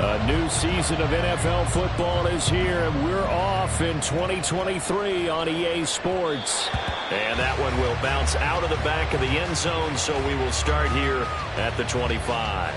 A new season of NFL football is here, and we're off in 2023 on EA Sports. And that one will bounce out of the back of the end zone, so we will start here at the 25.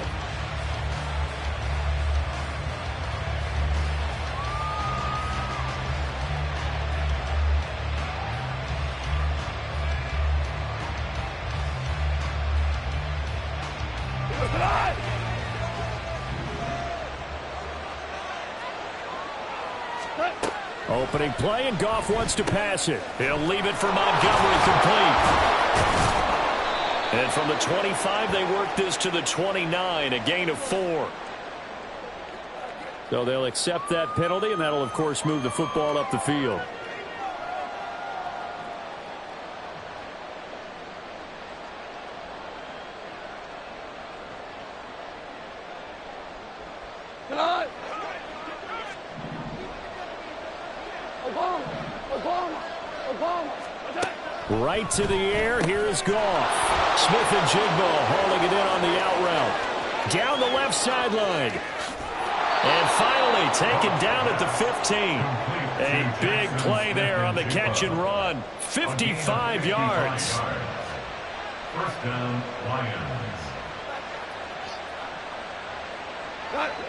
Opening play, and Goff wants to pass it. He'll leave it for Montgomery, complete. And from the 25, they work this to the 29, a gain of 4. So they'll accept that penalty, and that'll, of course, move the football up the field. Right to the air. Here's Goff. Smith-Njigba hauling it in on the out route. Down the left sideline. And finally taken down at the 15. A big play there on the catch and run. 55 yards. First down, Lions.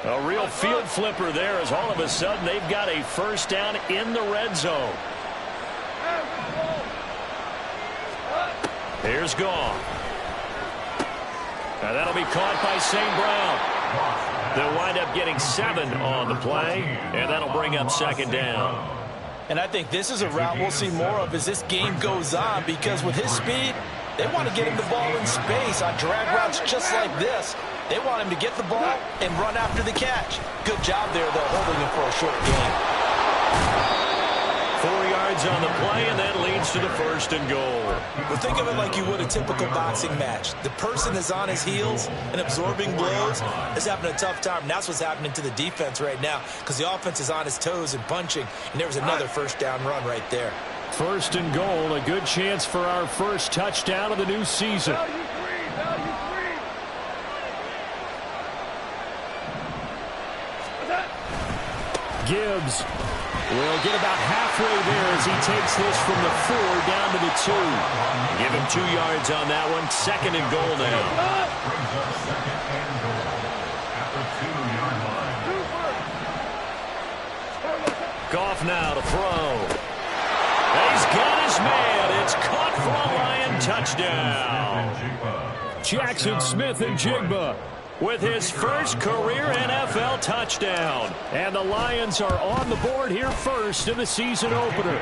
A real field flipper there, as all of a sudden they've got a first down in the red zone. Here's Goff. And that'll be caught by St. Brown. They'll wind up getting 7 on the play, and that'll bring up second down. And I think this is a route we'll see more of as this game goes on, because with his speed, they want to get him the ball in space on drag routes just like this. They want him to get the ball and run after the catch. Good job there, though, holding him for a short gain. 4 yards on the play, and that leads to the first and goal. Well, think of it like you would a typical boxing match. The person is on his heels and absorbing blows is having a tough time. And that's what's happening to the defense right now, because the offense is on his toes and punching, and there was another first down run right there. First and goal, a good chance for our first touchdown of the new season. Gibbs will get about halfway there as he takes this from the 4 down to the 2. Give him 2 yards on that one. Second and goal now. Brings up second and goal at the 2-yard line. Goff now to throw. He's got his man. It's caught for a Lion touchdown. Jackson Smith-Njigba with his first career NFL touchdown. And the Lions are on the board here first in the season opener.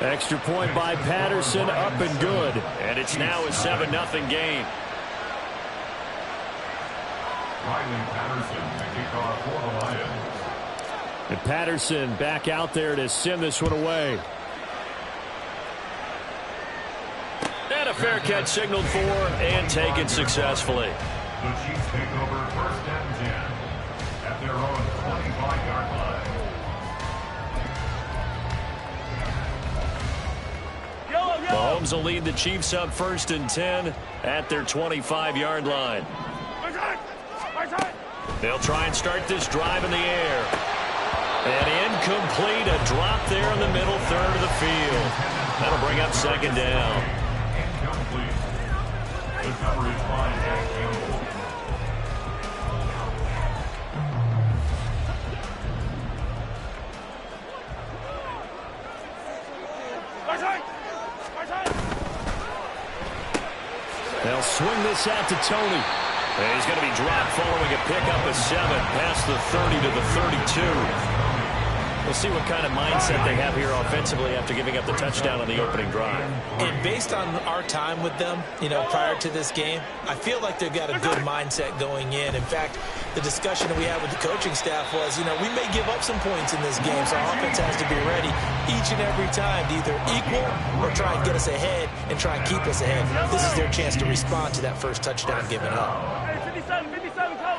Extra point by Patterson, up and good. And it's now a 7-0 game. Riley Patterson to kick off for the Lions. And Patterson back out there to send this one away. And a fair catch signaled for and taken successfully. The Chiefs take over first and 10 at their own 25-yard line. Mahomes will lead the Chiefs up first and 10 at their 25-yard line. They'll try and start this drive in the air. And incomplete, a drop there in the middle third of the field. That'll bring up second down. Incomplete. The coverage by Jack Campbell. They'll swing this out to Tony. And he's going to be dropped following a pickup of 7 past the 30 to the 32. We'll see what kind of mindset they have here offensively after giving up the touchdown on the opening drive. And based on our time with them, prior to this game, I feel like they've got a good mindset going in. In fact, the discussion that we had with the coaching staff was, we may give up some points in this game, so our offense has to be ready each and every time to either equal or try and get us ahead and try and keep us ahead. This is their chance to respond to that first touchdown given up. 57,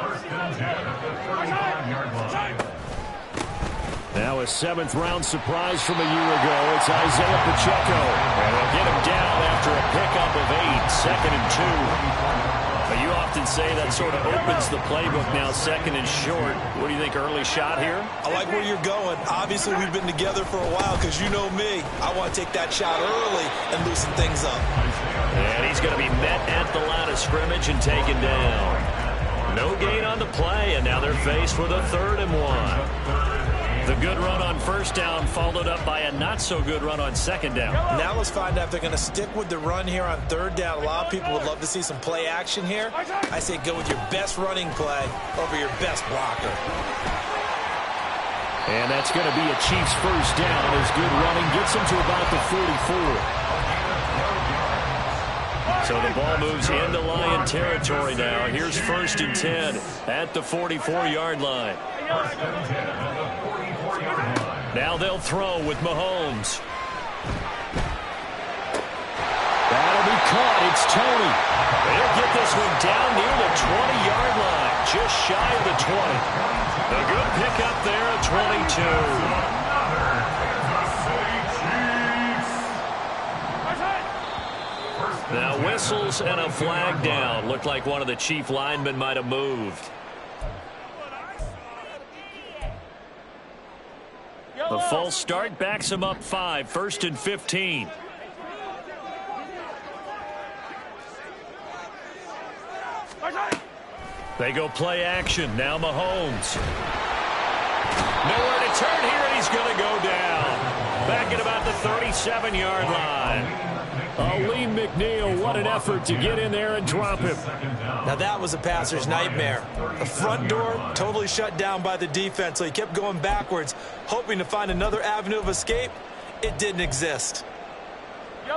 First and 10 at the 35-yard line. Now a 7th-round surprise from a year ago. It's Isaiah Pacheco. And they'll get him down after a pickup of 8. Second and 2. But you often say that sort of opens the playbook now, second and short. What do you think, early shot here? I like where you're going. Obviously, we've been together for a while because you know me. I want to take that shot early and loosen things up. And he's going to be met at the line of scrimmage and taken down. No gain on the play, and now they're faced with a 3rd and 1. The good run on first down followed up by a not-so-good run on second down. Now let's find out if they're going to stick with the run here on 3rd down. A lot of people would love to see some play action here. I say go with your best running play over your best blocker. And that's going to be a Chiefs first down as good running gets them to about the 44. So the ball moves into Lion territory now. Here's 1st and 10 at the 44-yard line. Now they'll throw with Mahomes. That'll be caught. It's Tony. They'll get this one down near the 20-yard line, just shy of the 20. A good pickup there at 22. Now whistles and a flag down. Looked like one of the Chief linemen might have moved. The false start backs him up 5, 1st and 15. They go play action. Now Mahomes. Nowhere to turn here, and he's going to go down. Back at about the 37-yard line. Aleem McNeil, what an effort to get in there and drop him. Now that was a passer's nightmare. The front door totally shut down by the defense, so he kept going backwards, hoping to find another avenue of escape. It didn't exist.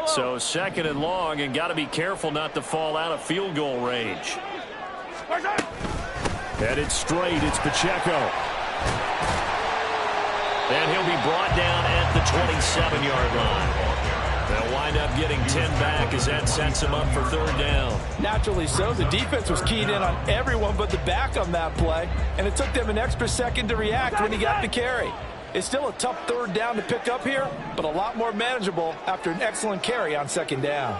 So 2nd and long, and got to be careful not to fall out of field goal range. Headed straight, it's Pacheco. And he'll be brought down at the 27-yard line. They'll wind up getting 10 back as that sets him up for 3rd down. Naturally so. The defense was keyed in on everyone but the back on that play, and it took them an extra second to react when he got the carry. It's still a tough 3rd down to pick up here, but a lot more manageable after an excellent carry on 2nd down.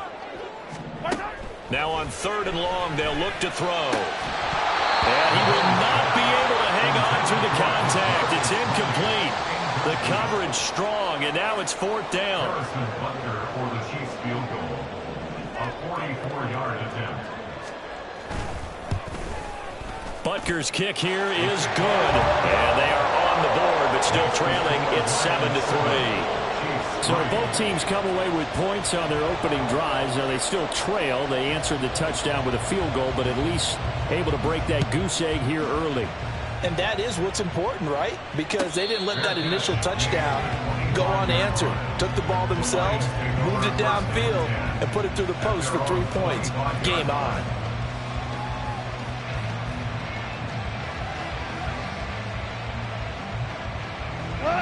Now on 3rd and long, they'll look to throw. And he will not be able to hang on to the contact. It's incomplete. The coverage strong, and now it's 4th down. Harrison Butker for the Chiefs field goal. A 44-yard attempt. Butker's kick here is good. And they are on the board, but still trailing. It's 7-3. So both teams come away with points on their opening drives. Now they still trail. They answered the touchdown with a field goal, but at least able to break that goose egg here early. And that is what's important, right? Because they didn't let that initial touchdown go unanswered. Took the ball themselves, moved it downfield, and put it through the post for 3 points. Game on.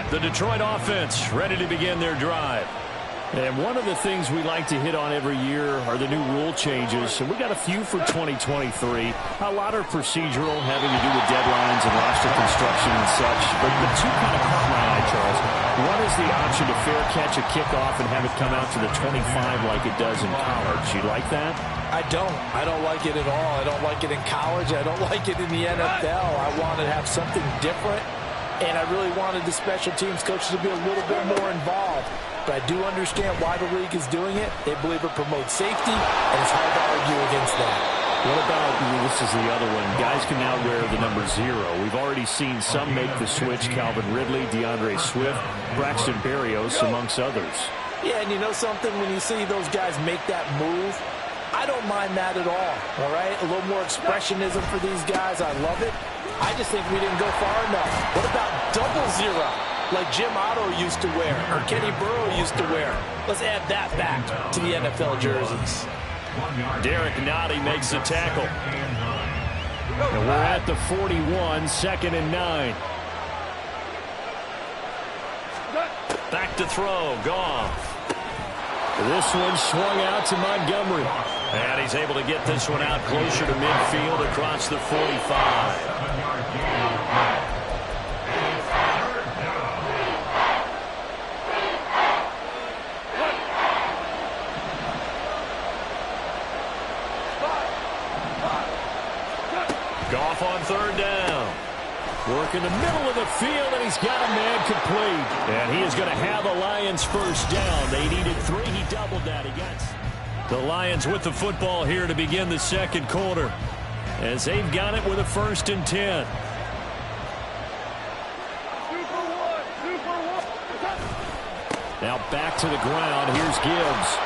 The Detroit offense ready to begin their drive. And one of the things we like to hit on every year are the new rule changes. And we got a few for 2023. A lot are procedural, having to do with deadlines and roster construction and such. But the two kind of caught my eye, Charles. One is the option to fair catch a kickoff and have it come out to the 25 like it does in college. You like that? I don't. I don't like it at all. I don't like it in college. I don't like it in the NFL. I want to have something different. And I really wanted the special teams coaches to be a little bit more involved. But I do understand why the league is doing it. They believe it promotes safety, and it's hard to argue against that. What about, this is the other one, guys can now wear the number 0. We've already seen some make the switch, Calvin Ridley, DeAndre Swift, Braxton Berrios, amongst others. Yeah, and you know something? When you see those guys make that move, I don't mind that at all right? A little more expressionism for these guys. I love it. I just think we didn't go far enough. What about double 0, like Jim Otto used to wear or Kenny Burrow used to wear? Let's add that back to the NFL jerseys. Derek Nottie makes the tackle. And we're at the 41, 2nd and 9. Back to throw, Goff. This one swung out to Montgomery. And he's able to get this one out closer to midfield across the 45. Goff on third down. Work in the middle of the field, and he's got a man complete. And he is going to have a Lions first down. They needed 3. He doubled that. He got the Lions with the football here to begin the second quarter, as they've got it with a 1st and 10. Now back to the ground. Here's Gibbs.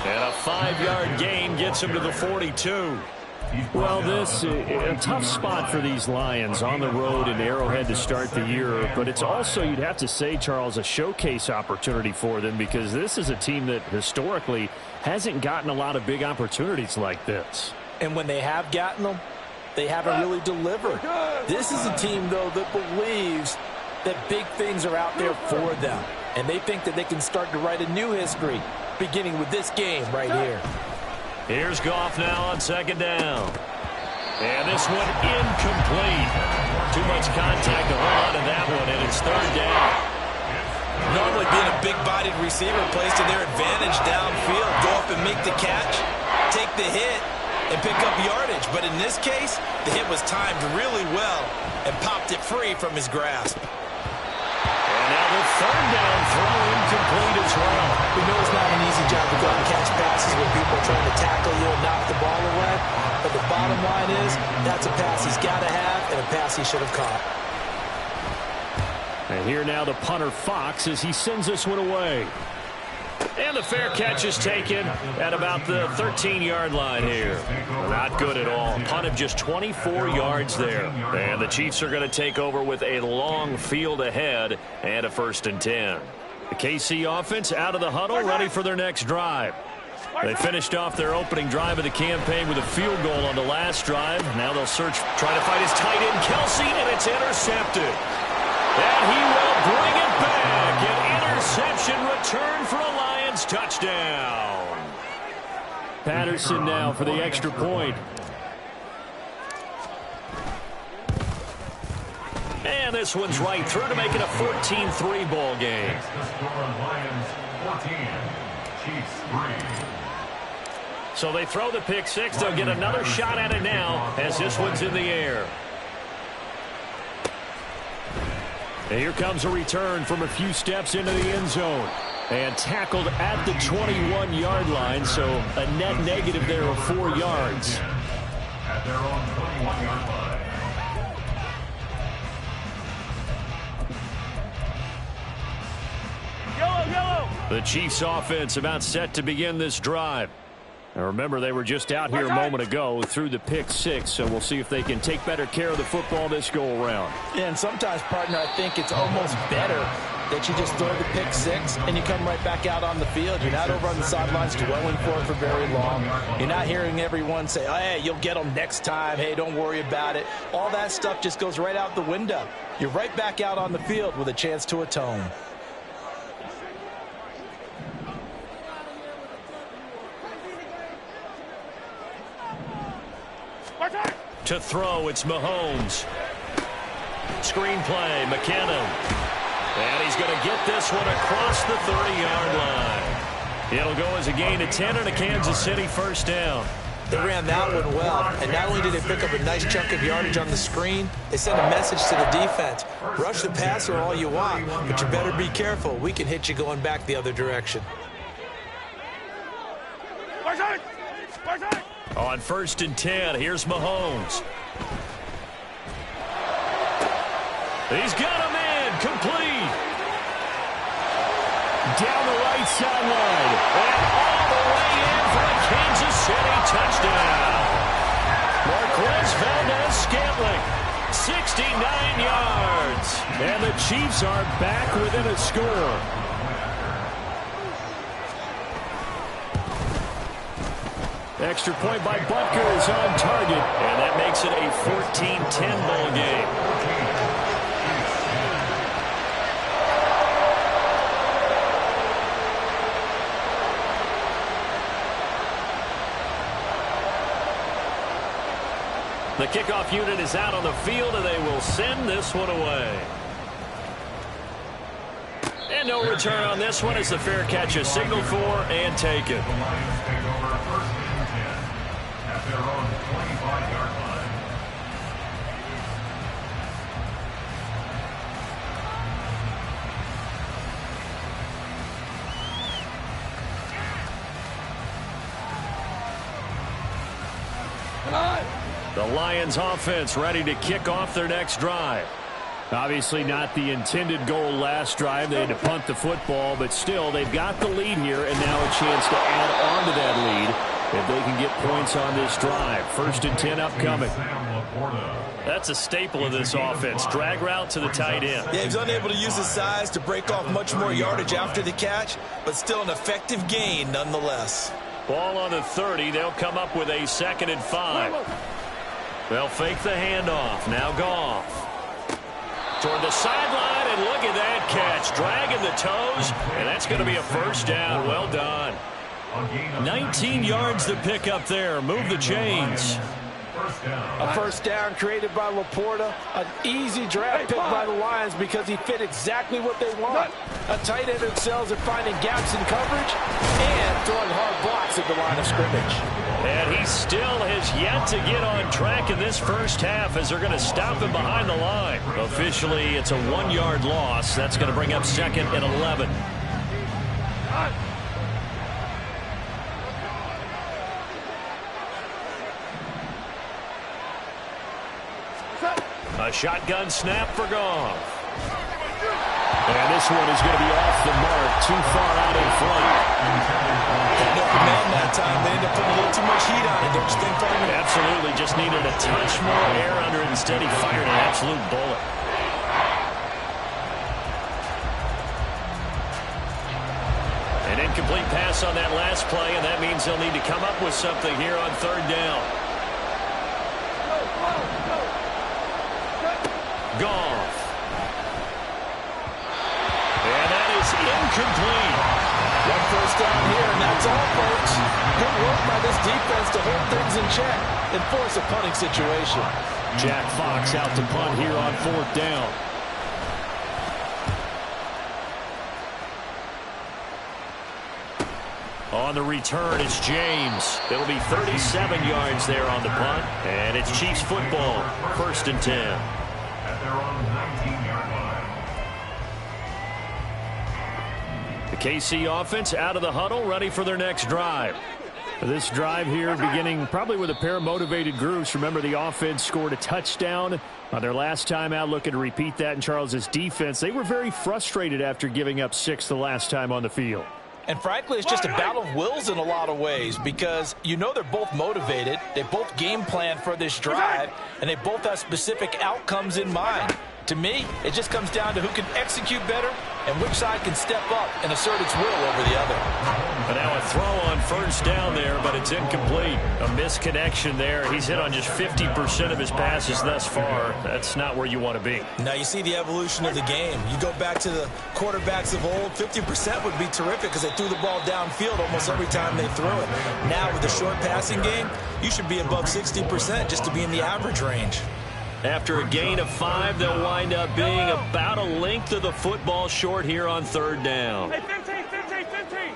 And a 5-yard gain gets him to the 42. Well, this is a tough spot for these Lions on the road in Arrowhead to start the year. But it's also, you'd have to say, Charles, a showcase opportunity for them, because this is a team that historically hasn't gotten a lot of big opportunities like this. And when they have gotten them, they haven't really delivered. This is a team, though, that believes that big things are out there for them. And they think that they can start to write a new history, beginning with this game right here. Here's Goff now on 2nd down. And this one incomplete. Too much contact to hold on to that one, and it's 3rd down. Normally being a big-bodied receiver plays to their advantage downfield. Go up and make the catch, take the hit, and pick up yardage. But in this case, the hit was timed really well and popped it free from his grasp. And now the 3rd down throw incomplete as well. We know it's not an easy job to go out and catch passes when people are trying to tackle you and knock the ball away. But the bottom line is, that's a pass he's got to have and a pass he should have caught. And here now the punter Fox as he sends this one away. And the fair catch is taken at about the 13-yard line here. Not good at all. Punt of just 24 yards there. And the Chiefs are going to take over with a long field ahead and a 1st and 10. The KC offense out of the huddle, ready for their next drive. They finished off their opening drive of the campaign with a field goal on the last drive. Now they'll try to find his tight end, Kelsey, and it's intercepted. And he will bring it back. An interception return for a Lions touchdown. Patterson now for the extra point. And this one's right through to make it a 14-3 ball game. Lions 14, Chiefs 3. So they throw the pick 6. They'll get another shot at it now as this one's in the air. And here comes a return from a few steps into the end zone. And tackled at the 21-yard line, so a net negative there of 4 yards. At their own 21-yard line. The Chiefs offense about set to begin this drive. Now remember, they were just out here a moment ago through the pick 6, so we'll see if they can take better care of the football this go around. And sometimes, partner, I think it's almost better that you just throw the pick 6 and you come right back out on the field. You're not over on the sidelines dwelling for it for very long. You're not hearing everyone say, oh, hey, you'll get them next time. Hey, don't worry about it. All that stuff just goes right out the window. You're right back out on the field with a chance to atone. To throw, it's Mahomes. Screen play, McKinnon. And he's going to get this one across the 30-yard line. It'll go as a gain of 10 and a Kansas City first down. They ran that one well, and not only did they pick up a nice chunk of yardage on the screen, they sent a message to the defense. Rush the passer all you want, but you better be careful. We can hit you going back the other direction. On 1st and 10, here's Mahomes. He's got a man complete. Down the right sideline. And all the way in for a Kansas City touchdown. Marquez Valdes-Scantling, 69 yards. And the Chiefs are back within a score. Extra point by Butker is on target. And that makes it a 14-10 ball game. The kickoff unit is out on the field, and they will send this one away. And no return on this one as the fair catch is signaled for and taken. The Lions offense ready to kick off their next drive. Obviously not the intended goal last drive. They had to punt the football, but still they've got the lead here, and now a chance to add on to that lead if they can get points on this drive. 1st and 10 upcoming. That's a staple of this offense. Drag route to the tight end. Yeah, he's unable to use his size to break off much more yardage after the catch, but still an effective gain nonetheless. Ball on the 30. They'll come up with a 2nd and 5. They'll fake the handoff. Now Goff. Toward the sideline, and look at that catch. Dragging the toes, and that's going to be a 1st down. Well done. 19 yards to pick up there. Move the chains. A 1st down created by Laporta. An easy draft pick by the Lions because he fit exactly what they want. A tight end excels at finding gaps in coverage and throwing hard blocks at the line of scrimmage. And he still has yet to get on track in this 1st half as they're going to stop him behind the line. Officially, it's a 1-yard loss. That's going to bring up 2nd and 11. A shotgun snap for Goff. And this one is going to be off the mark, too far out in front. Man, that time they ended up putting a little too much heat on it, don't you think, Fireman? Absolutely, just needed a touch more air under it. Instead, he fired an absolute bullet. An incomplete pass on that last play, and that means they'll need to come up with something here on 3rd down. Goff. And that is incomplete. 1st down here, and that's all, folks. Good work by this defense to hold things in check and force a punting situation. Jack Fox out to punt here on 4th down. On the return, it's James. It'll be 37 yards there on the punt, and it's Chiefs football, 1st and 10. At their own 19-yard line. The KC offense out of the huddle, ready for their next drive. This drive here beginning probably with a pair of motivated groups. Remember, the offense scored a touchdown on their last time out, looking to repeat that in Charles's defense. They were very frustrated after giving up 6 the last time on the field. And frankly, it's just a battle of wills in a lot of ways because you know they're both motivated, they both game plan for this drive, and they both have specific outcomes in mind. To me, it just comes down to who can execute better and which side can step up and assert its will over the other. But now a throw on 1st down there, but it's incomplete. A misconnection there. He's hit on just 50% of his passes thus far. That's not where you want to be. Now you see the evolution of the game. You go back to the quarterbacks of old, 50% would be terrific because they threw the ball downfield almost every time they threw it. Now with the short passing game, you should be above 60% just to be in the average range. After a gain of 5, they'll wind up being about a length of the football short here on 3rd down. Hey, 15.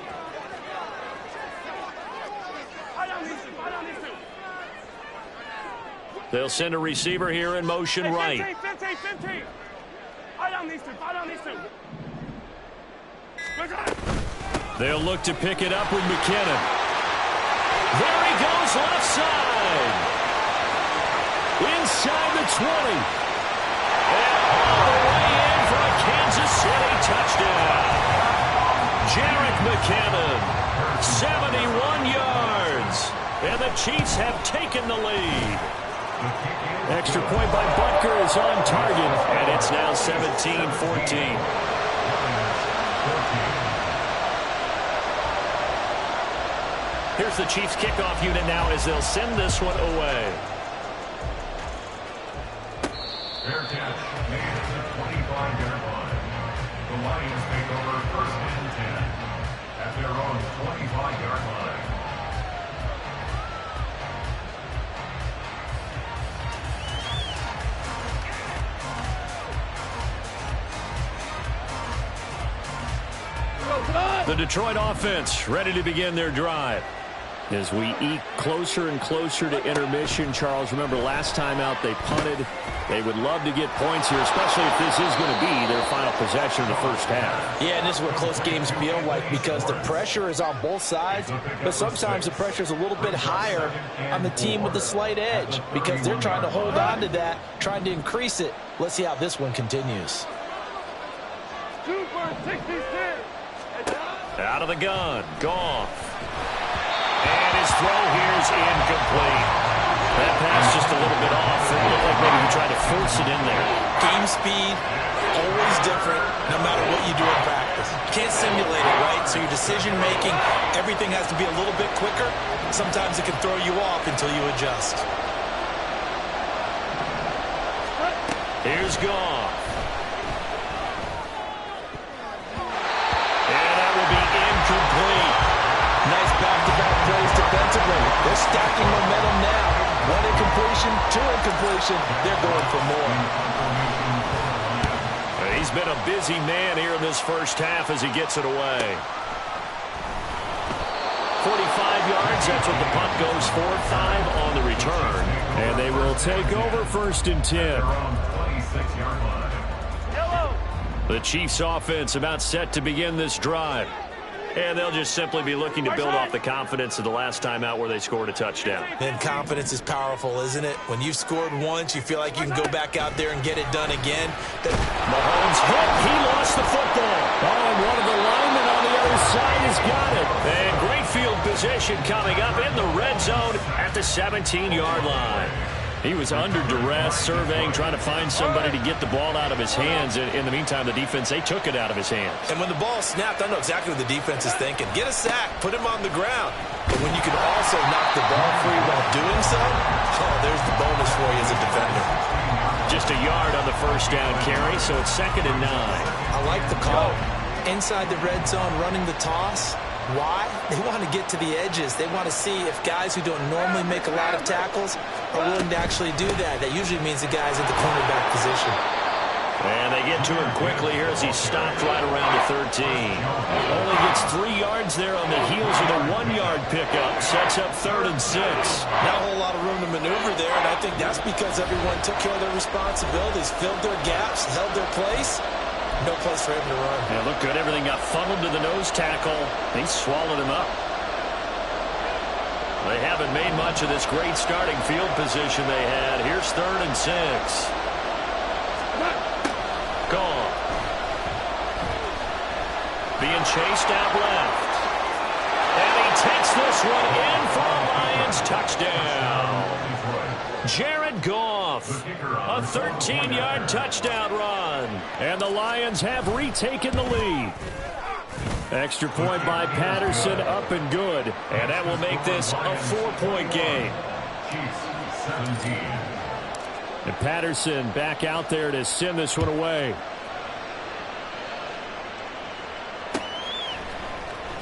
They'll send a receiver here in motion right. 15. Eye down these two. They'll look to pick it up with McKinnon. There he goes left side. Inside the 20. And all the way in for a Kansas City touchdown. Jerick McKinnon, 71 yards. And the Chiefs have taken the lead. Extra point by Butker is on target. And it's now 17-14. Here's the Chiefs kickoff unit now as they'll send this one away. Fair catch made at the 25-yard line. The Lions take over 1st and 10 at their own 25-yard line. The Detroit offense ready to begin their drive. As we eke closer and closer to intermission, Charles, remember last time out they punted. They would love to get points here, especially if this is going to be their final possession of the first half. Yeah, and this is what close games feel like because the pressure is on both sides, but sometimes the pressure is a little bit higher on the team with the slight edge because they're trying to hold on to that, trying to increase it. Let's see how this one continues. Out of the gun, Goff. And his throw here is incomplete. That pass just a little bit off. It looked like maybe he tried to force it in there. Game speed, always different, no matter what you do in practice. You can't simulate it, right? So your decision-making, everything has to be a little bit quicker. Sometimes it can throw you off until you adjust. Here's Goff. And that will be incomplete. Nice back-to-back plays defensively. They're stacking momentum now. One incompletion, two incompletion. They're going for more. He's been a busy man here in this first half as he gets it away. 45 yards, that's what the punt goes for. 5 on the return. And they will take over 1st and 10. The Chiefs offense about set to begin this drive. And they'll just simply be looking to build off the confidence of the last time out where they scored a touchdown. And confidence is powerful, isn't it? When you've scored once, you feel like you can go back out there and get it done again. Mahomes hit. He lost the football. Oh, and one of the linemen on the other side has got it. And great field position coming up in the red zone at the 17-yard line. He was under duress, surveying, trying to find somebody to get the ball out of his hands. In the meantime, the defense, they took it out of his hands. And when the ball snapped, I know exactly what the defense is thinking. Get a sack, put him on the ground. But when you can also knock the ball free while doing so, oh, there's the bonus for you as a defender. Just a yard on the first down carry, so it's 2nd and 9. I like the call. Inside the red zone, running the toss. Why? They want to get to the edges. They want to see if guys who don't normally make a lot of tackles are willing to actually do that. That usually means the guy's at the cornerback position. And they get to him quickly here as he's stopped right around the 13. Only gets 3 yards there on the heels of the 1-yard pickup. Sets up 3rd and 6. Not a whole lot of room to maneuver there, and I think that's because everyone took care of their responsibilities, filled their gaps, held their place. No place for him to run. Yeah, looked good. Everything got funneled to the nose tackle. He swallowed him up. They haven't made much of this great starting field position they had. Here's 3rd and 6. Gone. Being chased out left. And he takes this one in for a Lions touchdown. Jared Goff, a 13-yard touchdown run. And the Lions have retaken the lead. Extra point by Patterson, up and good. And that will make this a 4-point game. And Patterson back out there to send this one away.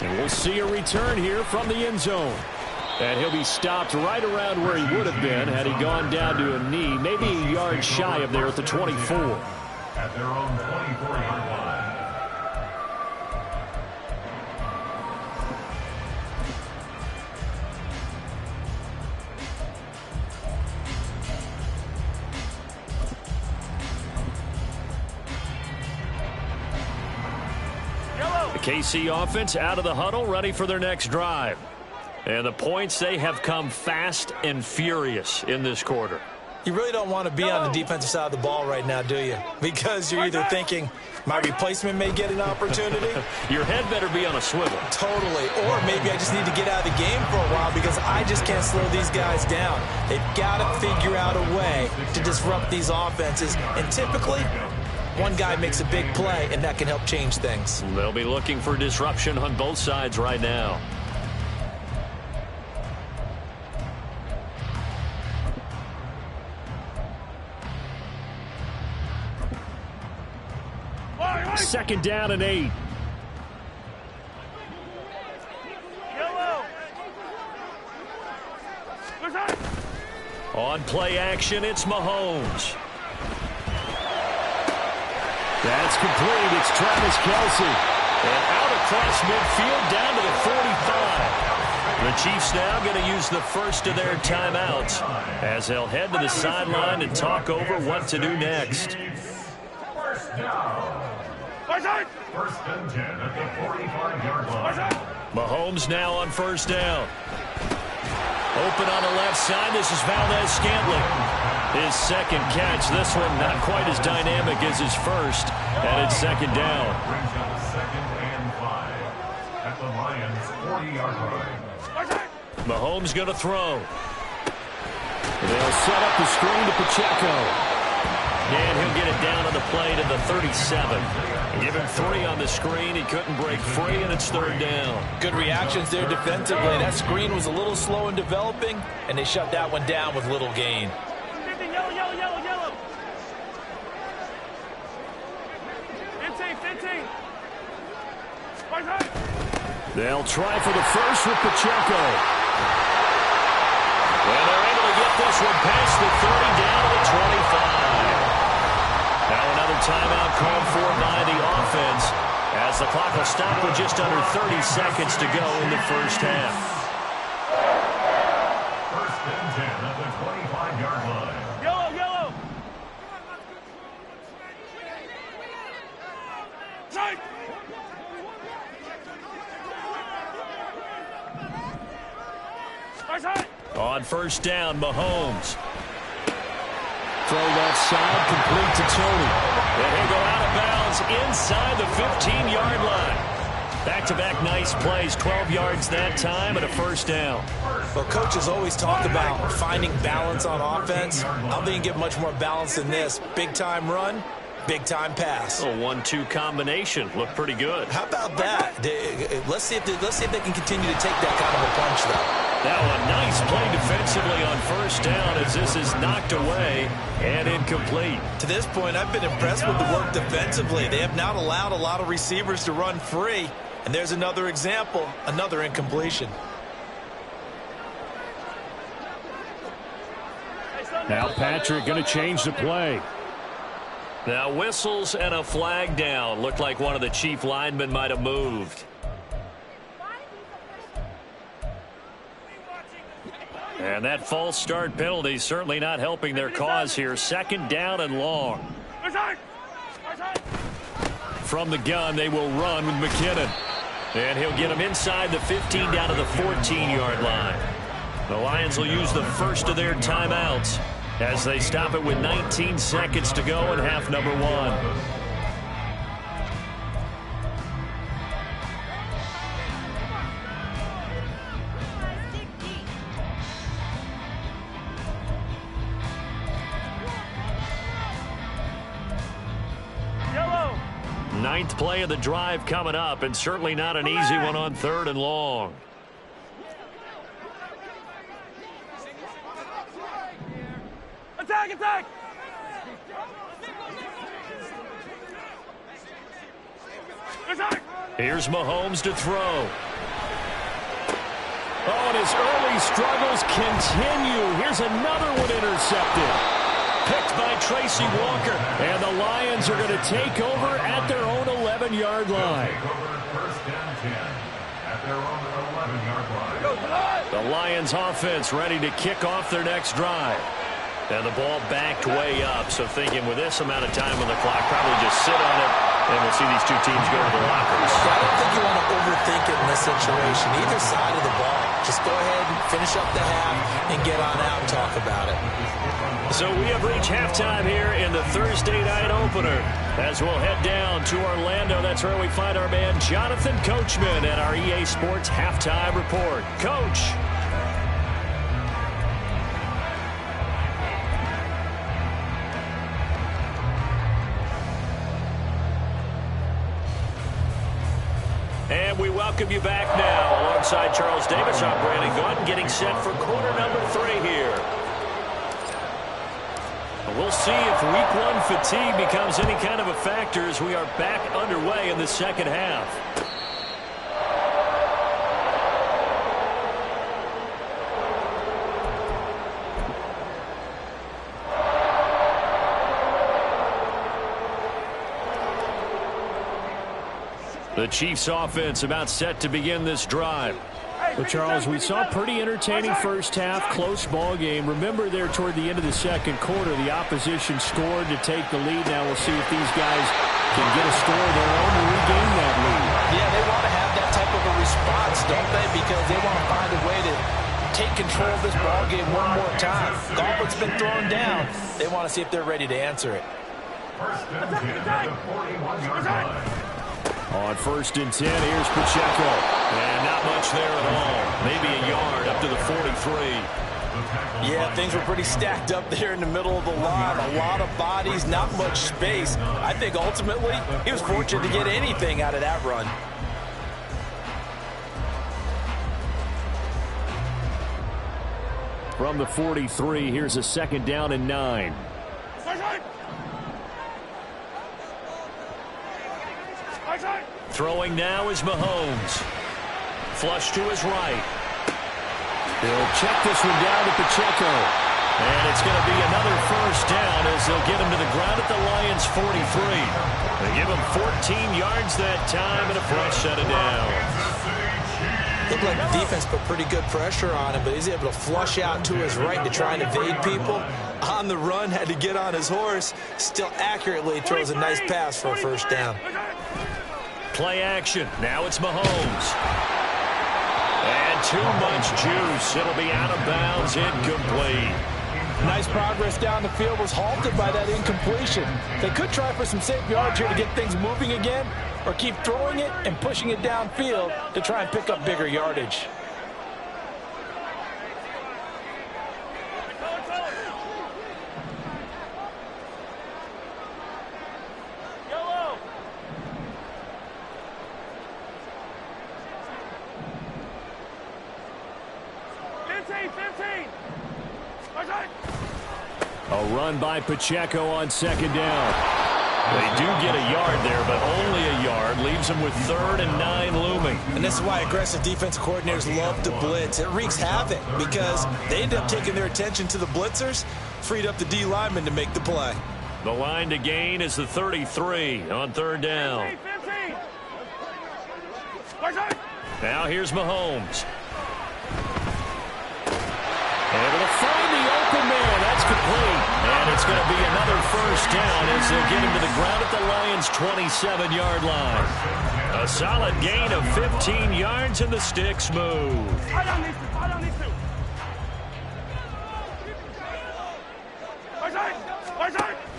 And we'll see a return here from the end zone. And he'll be stopped right around where he would have been had he gone down to a knee, maybe a yard shy of there at the 24. At their own 24-yard line. The KC offense out of the huddle, ready for their next drive. And the points, they have come fast and furious in this quarter. You really don't want to be on the defensive side of the ball right now, do you? Because you're either thinking, my replacement may get an opportunity. Your head better be on a swivel. Totally. Or maybe I just need to get out of the game for a while because I just can't slow these guys down. They've got to figure out a way to disrupt these offenses. And typically, one guy makes a big play, and that can help change things. They'll be looking for disruption on both sides right now. Second down and 8. On play action, it's Mahomes. That's complete. It's Travis Kelce. And out across midfield down to the 45. The Chiefs now going to use the first of their timeouts as they'll head to the sideline and talk over what to do next. First down. First and 10 at the 45-yard line. Mahomes now on first down. Open on the left side. This is Valdez-Scantling. His second catch. This one not quite as dynamic as his first. And it's second down. Brings up second and 5 at the Lions' 40-yard line. Mahomes going to throw. They'll set up the screen to Pacheco. And he'll get it down on the play to the 37. Give him 3 on the screen. He couldn't break free, and it's third down. Good reactions there defensively. That screen was a little slow in developing, and they shut that one down with little gain. 15, yellow, yellow, yellow, yellow. 15, 15. They'll try for the first with Pacheco. And they're able to get this one past the 30 down to the 25. Now another timeout called for by the offense as the clock will stop with just under 30 seconds to go in the first half. First and 10 at the 25-yard line. Yellow, yellow. On first down, Mahomes. Throw left side, complete to Tony. And he'll go out of bounds inside the 15-yard line. Back-to-back nice plays, 12 yards that time and a first down. Well, coaches always talk about finding balance on offense. I don't think you get much more balance than this. Big-time run, big-time pass. A 1-2 combination. Looked pretty good. How about that? Let's see if they can continue to take that kind of a punch, though. Now a nice play defensively on first down as this is knocked away and incomplete. To this point, I've been impressed with the work defensively. They have not allowed a lot of receivers to run free. And there's another example, another incompletion. Now Patrick going to change the play. Now whistles and a flag down. Looked like one of the Chief linemen might have moved. And that false start penalty certainly not helping their cause here. Second down and long. From the gun, they will run with McKinnon. And he'll get him inside the 15 down to the 14-yard line. The Lions will use the first of their timeouts as they stop it with 19 seconds to go in half number 1. Ninth play of the drive coming up, and certainly not an easy one on third and long. Attack, attack! Here's Mahomes to throw. Oh, and his early struggles continue. Here's another one intercepted. Picked by Tracy Walker. And the Lions are going to take over at their own 11-yard line. First and 10 at their own 11-yard line. The Lions offense ready to kick off their next drive. And the ball backed way up, so thinking with this amount of time on the clock, probably just sit on it, and we'll see these two teams go to the lockers. I don't think you want to overthink it in this situation. Either side of the ball. Just go ahead and finish up the half and get on out and talk about it. So we have reached halftime here in the Thursday night opener. As we'll head down to Orlando, that's where we find our man Jonathan Coachman at our EA Sports Halftime Report. Coach. And we welcome you back now. Alongside Charles Davis, I'm Brandon Gaudin, getting set for quarter number 3 here. We'll see if week 1 fatigue becomes any kind of a factor as we are back underway in the second half. The Chiefs offense about set to begin this drive. Well, Charles, we saw a pretty entertaining first half, close ball game. Remember there toward the end of the second quarter, the opposition scored to take the lead. Now we'll see if these guys can get a score of their own to regain that lead. Yeah, they want to have that type of a response, don't they? Because they want to find a way to take control of this ball game one more time. Gauntlet's been thrown down. They want to see if they're ready to answer it. First and 10 at the 41-yard line. On 1st and 10, here's Pacheco. And not much there at all. Maybe a yard up to the 43. Yeah, things were pretty stacked up there in the middle of the line. A lot of bodies, not much space. I think ultimately he was fortunate to get anything out of that run. From the 43, here's a 2nd down and 9. Throwing now is Mahomes. Flush to his right. He'll check this one down to Pacheco. And it's going to be another first down as they'll get him to the ground at the Lions' 43. They give him 14 yards that time and a fresh set of downs. Looked like the defense put pretty good pressure on him, but he's able to flush out to his right to try and evade people. On the run, had to get on his horse. Still accurately throws a nice pass for a first down. Play action. Now it's Mahomes. And too much juice. It'll be out of bounds, incomplete. Nice progress down the field was halted by that incompletion. They could try for some safe yards here to get things moving again, or keep throwing it and pushing it downfield to try and pick up bigger yardage. A run by Pacheco on 2nd down. They do get a yard there, but only a yard. Leaves them with 3rd and 9 looming. And this is why aggressive defensive coordinators love to blitz. It wreaks havoc because they end up taking their attention to the blitzers, freed up the D lineman to make the play. The line to gain is the 33 on 3rd down. Now here's Mahomes. Able to find the open man. That's complete. And it's going to be another first down as they'll get him to the ground at the Lions' 27-yard line. A solid gain of 15 yards and the sticks move.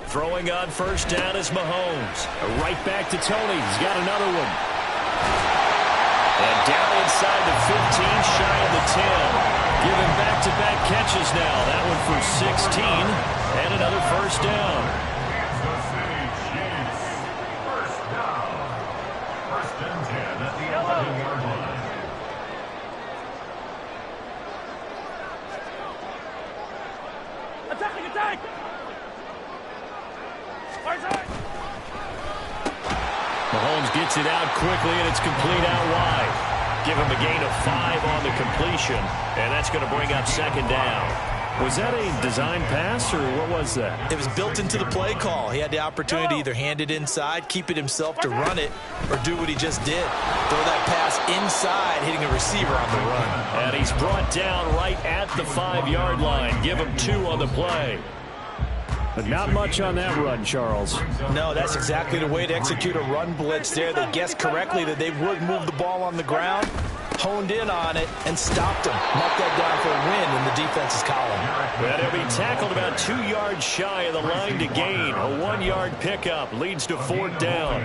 Throwing on first down is Mahomes. Right back to Tony. He's got another one. And down inside the 15, shy of the 10. Giving back-to-back catches now. That one for 16. And another first down. Kansas City Chiefs. First down. 1st and 10 at the 11-yard line. Attack! Mahomes gets it out quickly, and it's complete out wide. Give him a gain of 5 on the completion, and that's going to bring up 2nd down. Was that a design pass, or what was that? It was built into the play call. He had the opportunity to either hand it inside, keep it himself to run it, or do what he just did. Throw that pass inside, hitting a receiver on the run. And he's brought down right at the 5-yard line. Give him 2 on the play. But not much on that run, Charles. No, that's exactly the way to execute a run blitz there. They guessed correctly that they would move the ball on the ground, honed in on it, and stopped him. Marked that down for a win in the defense's column. Well, he'll be tackled about 2 yards shy of the line to gain. A 1-yard pickup leads to 4th down.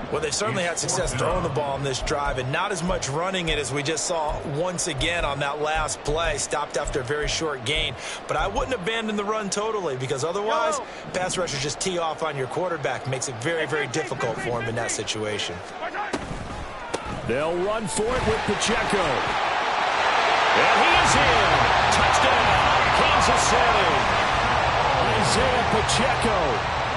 Well, they've certainly had success throwing the ball on this drive, and not as much running it as we just saw once again on that last play. Stopped after a very short gain. But I wouldn't abandon the run totally, because otherwise, pass rushers just tee off on your quarterback. Makes it very, very difficult for him in that situation. They'll run for it with Pacheco. And he is in. Touchdown, Kansas City. Isaiah Pacheco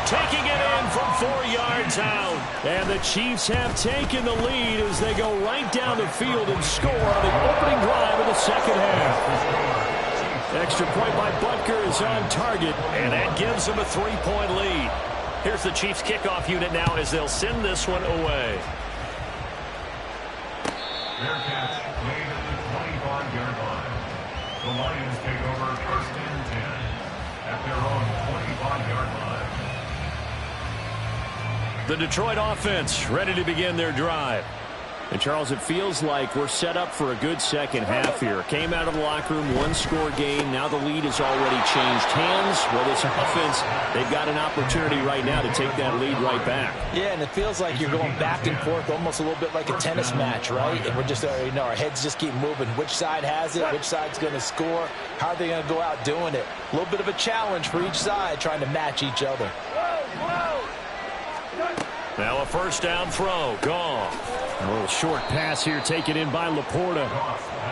taking it in from 4 yards out. And the Chiefs have taken the lead as they go right down the field and score on the opening drive of the second half. Extra point by Butker is on target. And that gives them a 3-point lead. Here's the Chiefs kickoff unit now as they'll send this one away. Fair catch made at the The Lions take over first and 10 at their own 25-yard line. The Detroit offense ready to begin their drive. And, Charles, it feels like we're set up for a good second half here. Came out of the locker room, one-score game. Now the lead has already changed hands. Well, this offense, they've got an opportunity right now to take that lead right back. Yeah, and it feels like you're going back and forth, almost a little bit like a tennis match, right? And we're just, our heads just keep moving. Which side has it? Which side's going to score? How are they going to go out doing it? A little bit of a challenge for each side, trying to match each other. Now a first down throw. Goff. A little short pass here taken in by Laporta.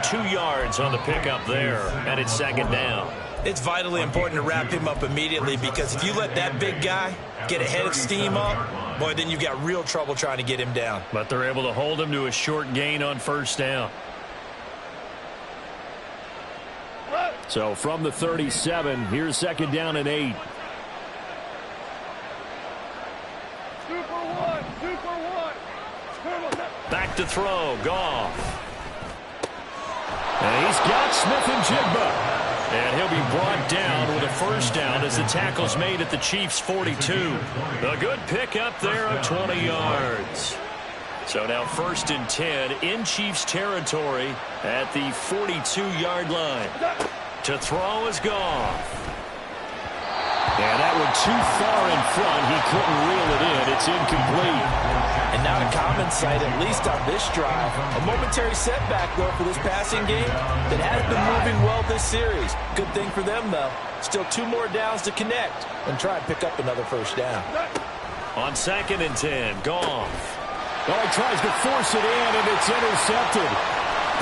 2 yards on the pickup there, and it's second down. It's vitally important to wrap him up immediately, because if you let that big guy get a head of steam up, boy, then you've got real trouble trying to get him down. But they're able to hold him to a short gain on first down. So from the 37, here's second down and 8. Back to throw, Goff. And he's got Smith-Njigba. And he'll be brought down with a first down as the tackle's made at the Chiefs' 42. A good pickup there of 20 yards. So now first and 10 in Chiefs territory at the 42-yard line. To throw is Goff. And that one too far in front. He couldn't reel it in. It's incomplete. And not a common sight, at least on this drive. A momentary setback, though, for this passing game that has been moving well this series. Good thing for them, though. Still 2 more downs to connect and try and pick up another first down. On second and 10, Goff. Oh, he tries to force it in, and it's intercepted.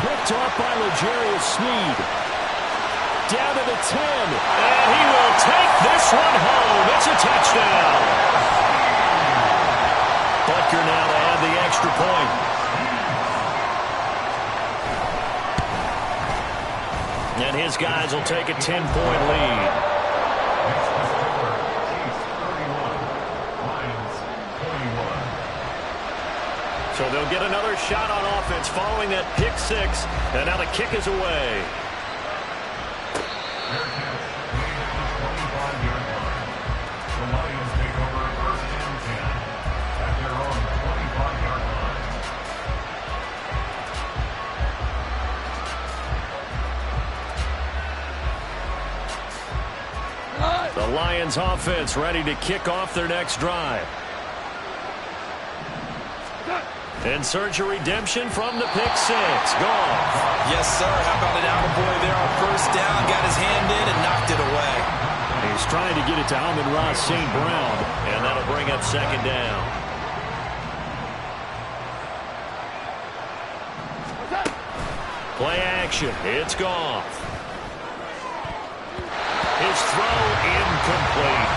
Picked off by L'Jarius Sneed. Down to the 10, and he will take this one home. It's a touchdown. Butker now to add the extra point. And his guys will take a 10-point lead. So they'll get another shot on offense following that pick 6, and now the kick is away. The Lions offense ready to kick off their next drive. In search of redemption from the pick 6. Goff. Yes, sir. How about it, attaboy there on first down? Got his hand in and knocked it away. He's trying to get it to Amon-Ra St. Brown, and that'll bring up second down. Play action. It's Goff. His throw incomplete.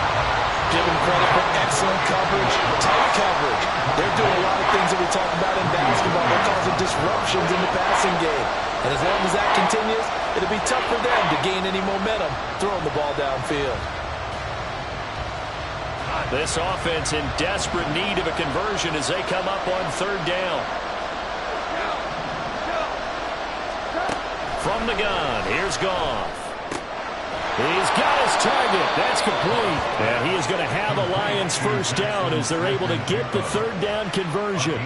Give him credit for excellent coverage, tight coverage. They're doing a lot of things that we talk about in basketball. They're causing disruptions in the passing game. And as long as that continues, it'll be tough for them to gain any momentum throwing the ball downfield. This offense in desperate need of a conversion as they come up on third down. From the gun, here's Goff. He's got his target. That's complete. And he is going to have a Lions first down as they're able to get the third down conversion.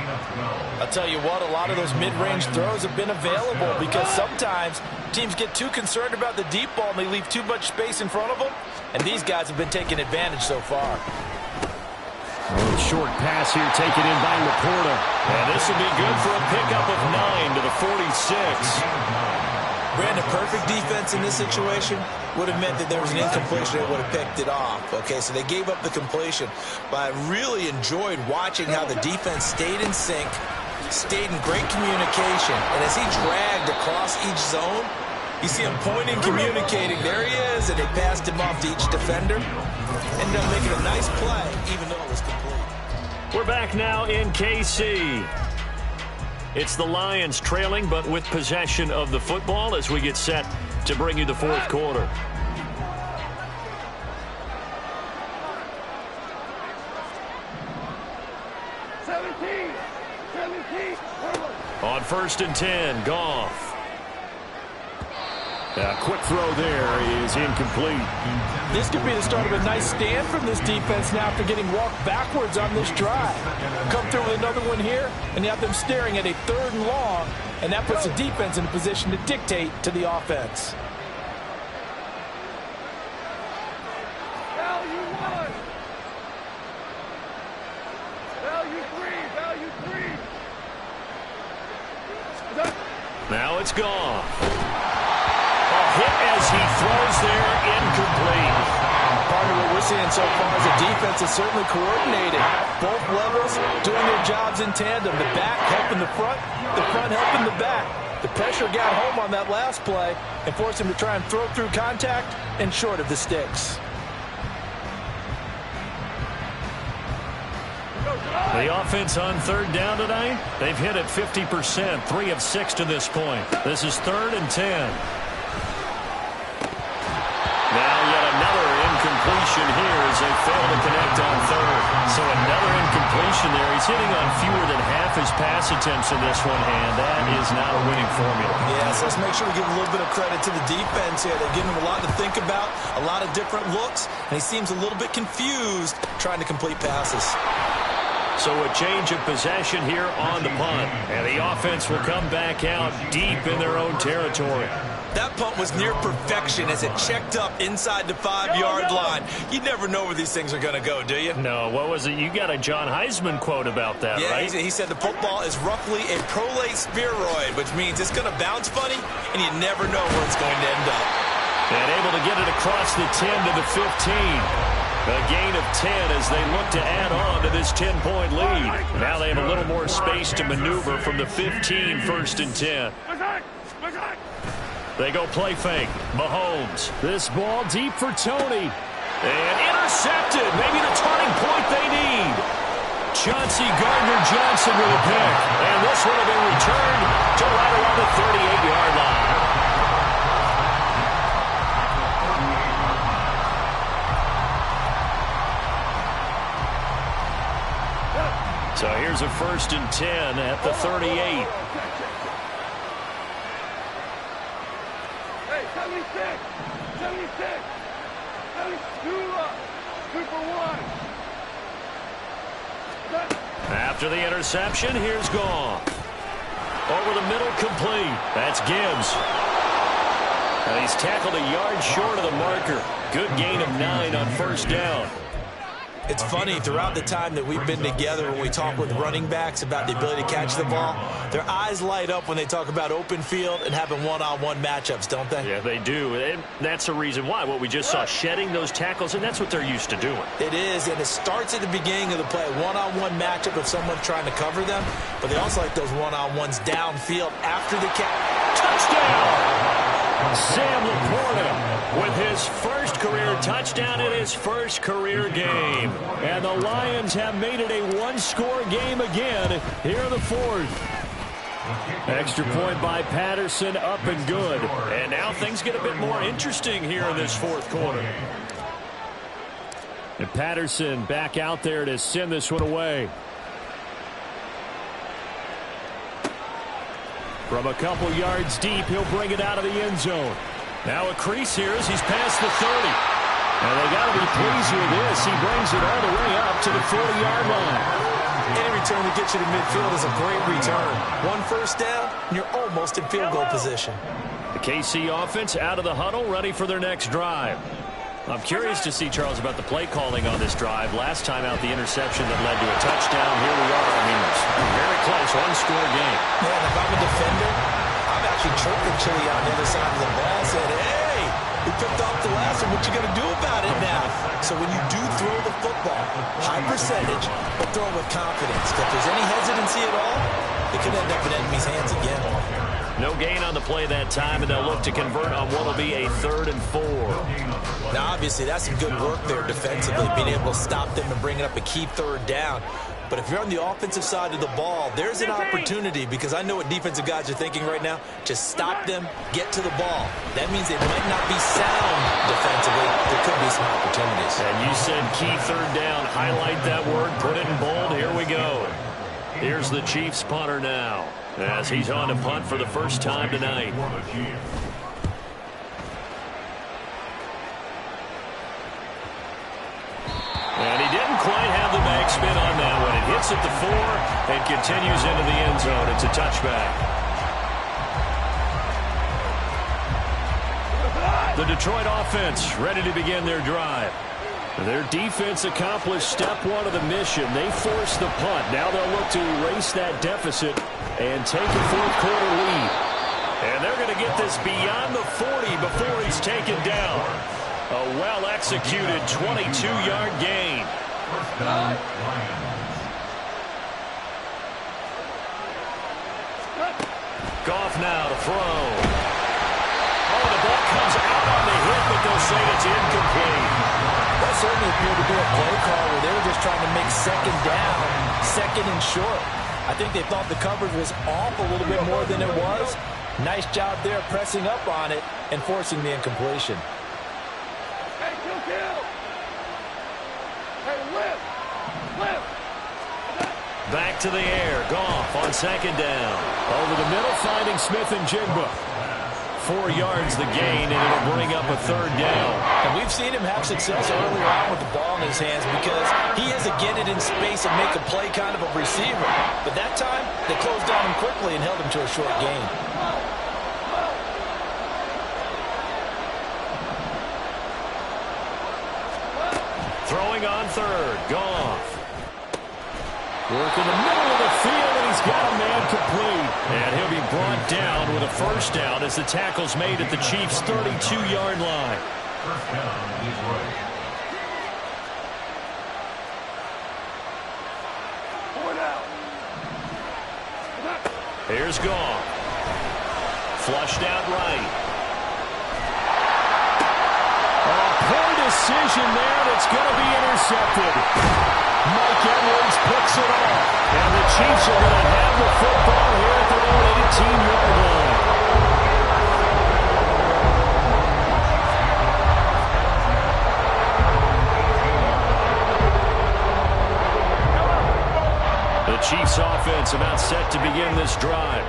I'll tell you what, a lot of those mid-range throws have been available because sometimes teams get too concerned about the deep ball and they leave too much space in front of them. And these guys have been taking advantage so far. A short pass here taken in by Laporta. And this will be good for a pickup of 9 to the 46. Brandon, perfect defense in this situation would have meant that there was an incompletion that would have picked it off. Okay, so they gave up the completion. But I really enjoyed watching how the defense stayed in sync, stayed in great communication. And as he dragged across each zone, you see him pointing, communicating. There he is, and they passed him off to each defender. Ended up making a nice play, even though it was complete. We're back now in KC. It's the Lions trailing, but with possession of the football as we get set to bring you the fourth quarter. On first and 10, Goff. Quick throw there is incomplete. This could be the start of a nice stand from this defense now after getting walked backwards on this drive. Come through with another one here, and you have them staring at a 3rd and long, and that puts the defense in a position to dictate to the offense. Value 1. Value 3. Value 3. Now it's gone. Hit as he throws there, incomplete. Part of what we're seeing so far is the defense is certainly coordinated. Both levels doing their jobs in tandem. The back helping the front helping the back. The pressure got home on that last play and forced him to try and throw through contact and short of the sticks. The offense on 3rd down tonight, they've hit it 50%, 3 of 6 to this point. This is 3rd and 10. Now yet another incompletion here as they fail to connect on 3rd. So another incompletion there. He's hitting on fewer than half his pass attempts in this one, and that is not a winning formula. Yeah, so let's make sure we give a little bit of credit to the defense here. They're giving him a lot to think about, a lot of different looks, and he seems a little bit confused trying to complete passes. So a change of possession here on the punt, and the offense will come back out deep in their own territory. That punt was near perfection as it checked up inside the 5-yard line. You never know where these things are going to go, do you? No, what was it? You got a John Heisman quote about that, right? Yeah, he said the football is roughly a prolate spheroid, which means it's going to bounce funny, and you never know where it's going to end up. And able to get it across the 10 to the 15. A gain of 10 as they look to add on to this 10-point lead. Now they have a little more space to maneuver from the 15, 1st and 10. They go play fake. Mahomes. This ball deep for Tony. And intercepted. Maybe the turning point they need. Chauncey Gardner-Johnson with a pick. And this one will be returned to right around the 38-yard line. So here's a 1st and 10 at the 38. Hey, 76. 76. 2 for 1. After the interception, here's gone. Over the middle, complete. That's Gibbs. And he's tackled a yard short of the marker. Good gain of 9 on 1st down. It's funny, throughout the time that we've been together, when we talk with running backs about the ability to catch the ball, their eyes light up when they talk about open field and having one-on-one matchups, don't they? Yeah, they do. And that's the reason why. What we just saw, shedding those tackles, and that's what they're used to doing. It is, and it starts at the beginning of the play. One-on-one matchup of someone trying to cover them, but they also like those one-on-ones downfield after the catch. Touchdown! Sam Laporta with his first career touchdown in his first career game. And the Lions have made it a 1-score game again here in the 4th. Extra point by Patterson, up and good. And now things get a bit more interesting here in this 4th quarter. And Patterson back out there to send this one away. From a couple yards deep, he'll bring it out of the end zone. Now a crease here as he's past the 30. And they got to be pleased with this. He brings it all the way up to the 40-yard line. Any return that gets you to midfield is a great return. 1 first down, and you're almost in field goal position. The KC offense out of the huddle, ready for their next drive. I'm curious to see, Charles, about the play calling on this drive. Last time out, the interception that led to a touchdown. Here we are. I mean, it's very close, 1-score game. Yeah, and if I'm a defender, I'm actually chirping Chili on the other side of the ball, saying, hey, we picked off the last one. What you going to do about it now? So when you do throw the football, high percentage, but throw it with confidence. If there's any hesitancy at all, it could end up in enemy's hands again. No gain on the play that time, and they'll look to convert on what will be a 3rd and 4. Now, obviously, that's some good work there defensively, being able to stop them and bringing up a key 3rd down. But if you're on the offensive side of the ball, there's an opportunity, because I know what defensive guys are thinking right now. Just stop them, get to the ball. That means they might not be sound defensively. There could be some opportunities. And you said key 3rd down. Highlight that word, put it in bold. Here we go. Here's the Chiefs punter now, as he's on to punt for the first time tonight. spin on that one. It hits at the 4 and continues into the end zone. It's a touchback. The Detroit offense ready to begin their drive. Their defense accomplished step 1 of the mission. They forced the punt. Now they'll look to erase that deficit and take a fourth-quarter lead. And they're going to get this beyond the 40 before he's taken down. A well-executed 22-yard gain. First down, Lions. Goff now to throw. Oh, the ball comes out on the hit, but they'll say it's incomplete. That certainly appeared to be a play call where they were just trying to make second down, second and short. I think they thought the coverage was off a little bit more than it was. Nice job there pressing up on it and forcing the incompletion. Hey, kill. Hey, lift. Back to the air. Goff on second down. Over the middle, finding Smith and Jigba. 4 yards the gain, and it'll bring up a third down. And we've seen him have success earlier on with the ball in his hands because he has to get it in space and make a play kind of a receiver. But that time, they closed down him quickly and held him to a short gain. Throwing on third. Goff. Work in the middle of the field, and he's got a man complete. And he'll be brought down with a first down as the tackle's made at the Chiefs' 32-yard line. First down, Detroit. Here's Goff. Flushed out right. Poor decision there, and it's going to be intercepted. Mike Edwards picks it off. And the Chiefs are going to have the football here at their own 18-yard line. The Chiefs offense about set to begin this drive.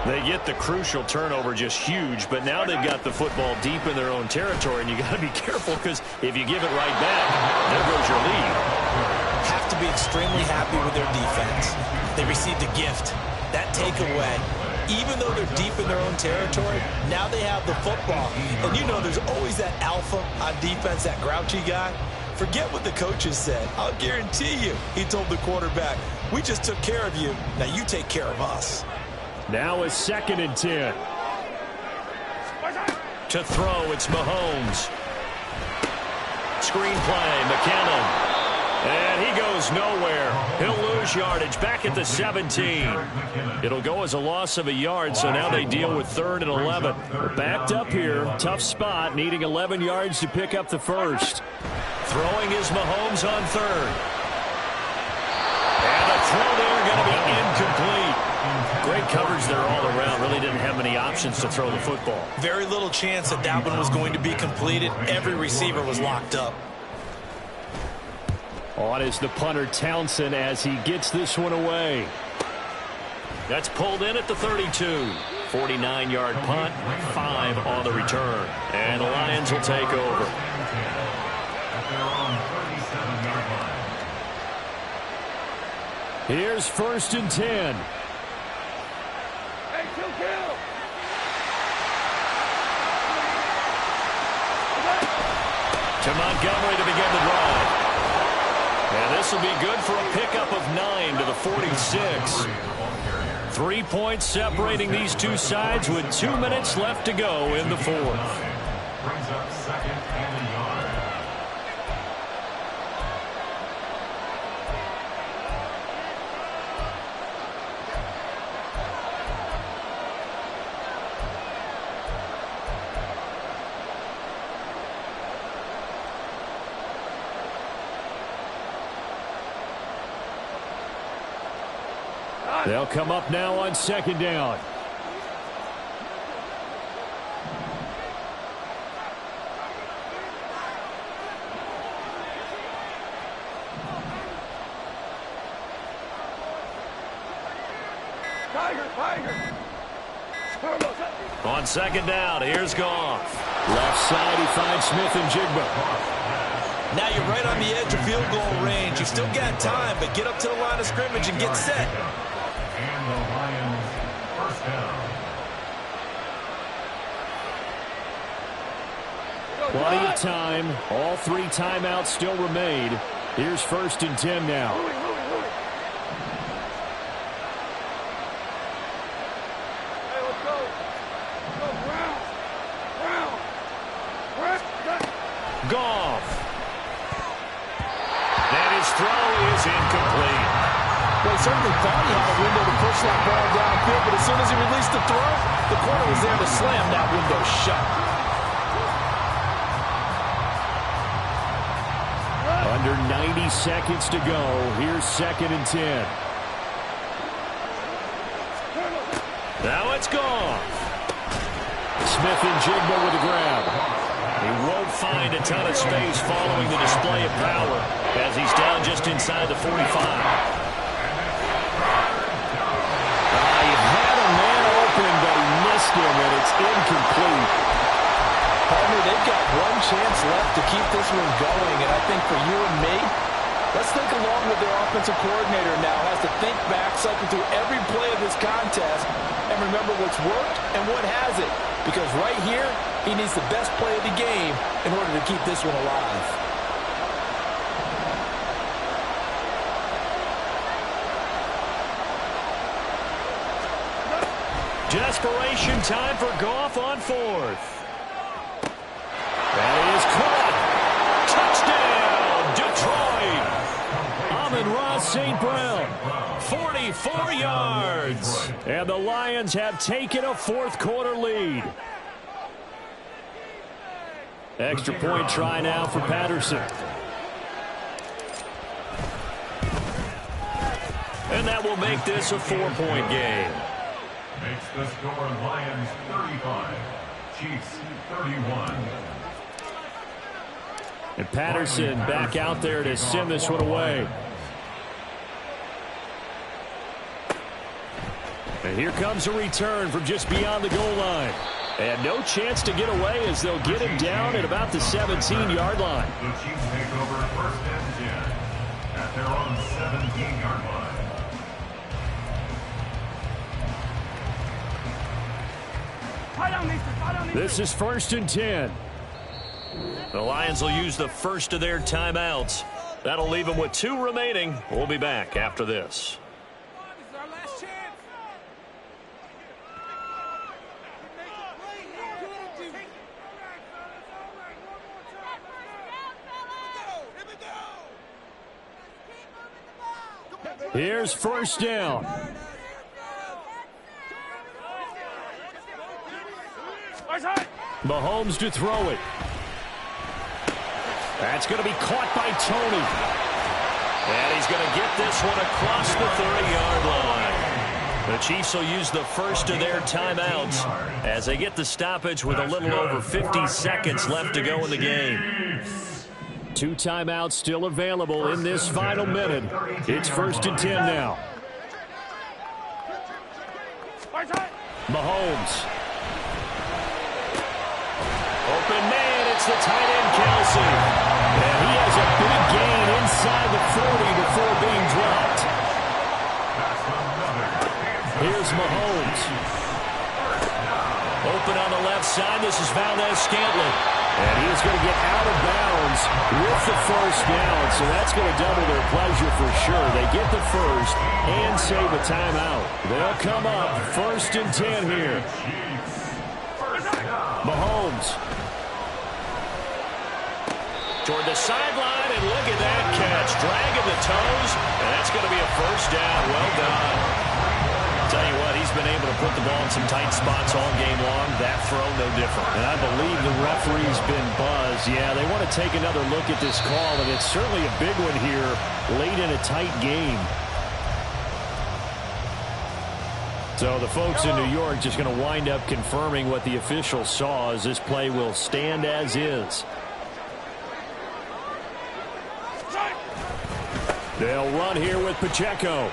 They get the crucial turnover, just huge, but now they've got the football deep in their own territory, and you got to be careful because if you give it right back, there goes your lead. Have to be extremely happy with their defense. They received a gift. That takeaway, even though they're deep in their own territory, now they have the football. And you know there's always that alpha on defense, that grouchy guy. Forget what the coaches said. I'll guarantee you, he told the quarterback, we just took care of you. Now you take care of us. Now is 2nd and 10. To throw, it's Mahomes. Screen play, McKinnon. And he goes nowhere. He'll lose yardage back at the 17. It'll go as a loss of a yard, so now they deal with 3rd and 11. They're backed up here. Tough spot, needing 11 yards to pick up the first. Throwing is Mahomes on 3rd. And the throw there going to be incomplete. Great coverage there all around. Really didn't have many options to throw the football. Very little chance that that one was going to be completed. Every receiver was locked up. On is the punter Townsend as he gets this one away. That's pulled in at the 32. 49-yard punt, 5 on the return. And the Lions will take over. At their own 37-yard line. Here's 1st and 10. Hey, kill. To Montgomery to begin the drive. And this will be good for a pickup of 9 to the 46. 3 points separating these two sides with 2 minutes left to go in the 4th. Brings up 2nd and a yard. They'll come up now on 2nd down. Tiger. On 2nd down, here's Goff. Left side, he finds Smith and Jigba. Now you're right on the edge of field goal range. You still got time, but get up to the line of scrimmage and get set. And the Lions first down. Plenty of time. All 3 timeouts still remain. Here's 1st and 10 now. Goff. And his throw is incomplete. Well, he certainly thought he had a window to push that ball downfield, but as soon as he released the throw, the corner was there to slam that window shut. Under 90 seconds to go. Here's 2nd and 10. Now it's Goff. Smith and Jigba with a grab. He won't find a ton of space following the display of power as he's down just inside the 45. He had a man open, but he missed him, and it's incomplete. Partner, they've got one chance left to keep this one going, and I think for you and me, let's think along with their offensive coordinator now. Has to think back, cycle through every play of this contest, and remember what's worked and what hasn't. Because right here, he needs the best play of the game in order to keep this one alive. Desperation time for Goff on 4th. That is caught. Touchdown, Detroit. Amon-Ra St. Brown, 44 yards. And the Lions have taken a 4th quarter lead. Extra point try now for Patterson. And that will make this a 4-point game. Makes the score Lions 35, Chiefs 31. And Patterson back out there to send this one away. And here comes a return from just beyond the goal line. And no chance to get away as they'll get him down at about the 17-yard line. The Chiefs take over 1st and 10 at their own 17-yard line. This is 1st and 10. The Lions will use the first of their timeouts. That'll leave them with 2 remaining. We'll be back after this. Here's 1st down. Mahomes to throw it. That's going to be caught by Tony. And he's going to get this one across the 30-yard line. The Chiefs will use the first of their timeouts as they get the stoppage with a little over 50 seconds left to go in the game. 2 timeouts still available in this final minute. It's 1st and 10 now. Mahomes. Open man, it's the tight end, Kelsey. And he has a big gain inside the 40 before being dropped. Here's Mahomes. Open on the left side, this is Valdez-Scantling. And he's going to get out of bounds with the 1st down, so that's going to double their pleasure for sure. They get the 1st and save a timeout. They'll come up 1st and 10 here. Mahomes. Toward the sideline, and look at that catch. Dragging the toes, and that's going to be a 1st down. Well done. Tell you what, he's been able to put the ball in some tight spots all game long. That throw, no different. And I believe the referee's been buzzed. Yeah, they want to take another look at this call, and it's certainly a big one here late in a tight game. So the folks in New York just going to wind up confirming what the official saw as this play will stand as is. They'll run here with Pacheco.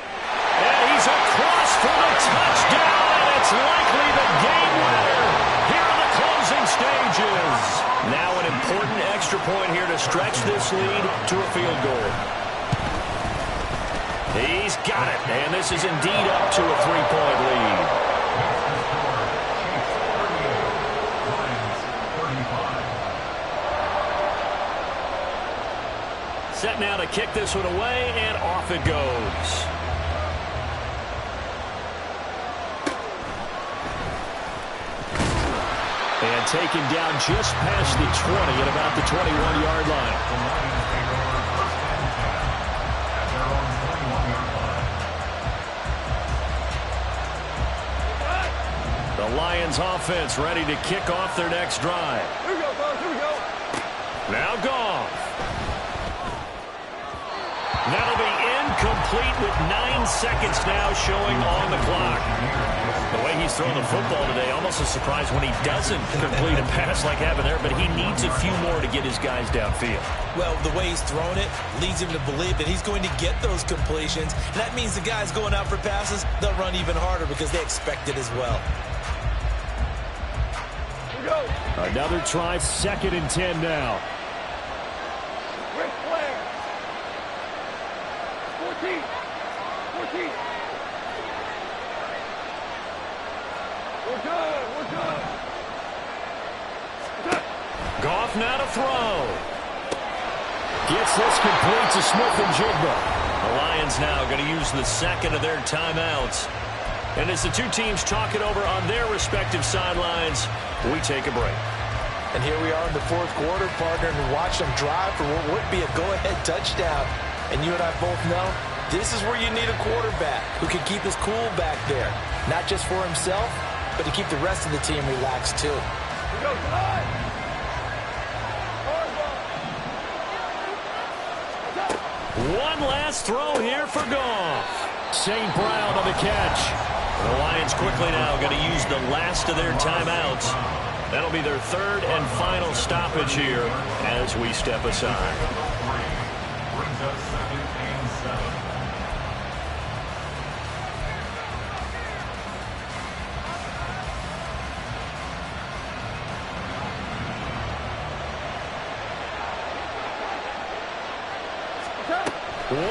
And he's across for the touchdown, and it's likely the game winner here in the closing stages. Now an important extra point here to stretch this lead to a field goal. He's got it, and this is indeed up to a 3-point lead. Set now to kick this one away, and off it goes. And taken down just past the 20 at about the 21-yard line. The Lions offense ready to kick off their next drive. Here we go, fellas. Here we go. Now Goff. That'll be incomplete with 9 seconds now showing on the clock. The way he's throwing the football today, almost a surprise when he doesn't complete a pass like happened there, but he needs a few more to get his guys downfield. Well, the way he's thrown it leads him to believe that he's going to get those completions. And that means the guys going out for passes, they'll run even harder because they expect it as well. Here we go. Another try, 2nd and 10 now. Ric Flair. 14. 14. We're good. We're good. Goff now to throw. Gets this complete to Smith and Jigba. The Lions now going to use the second of their timeouts. And as the two teams talk it over on their respective sidelines, we take a break. And here we are in the 4th quarter, partner, and watch them drive for what would be a go-ahead touchdown. And you and I both know this is where you need a quarterback who can keep his cool back there. Not just for himself, but to keep the rest of the team relaxed too. Here we go. Tonight. One last throw here for Goff. St. Brown on the catch. The Lions quickly now going to use the last of their timeouts. That'll be their 3rd and final stoppage here as we step aside. Brings us 2nd and 7.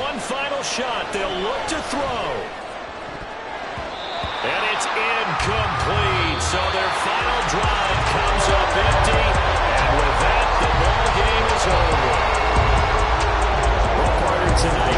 One final shot. They'll look to throw. And it's incomplete. So their final drive comes up empty. And with that, the ball game is over. Well, partner, tonight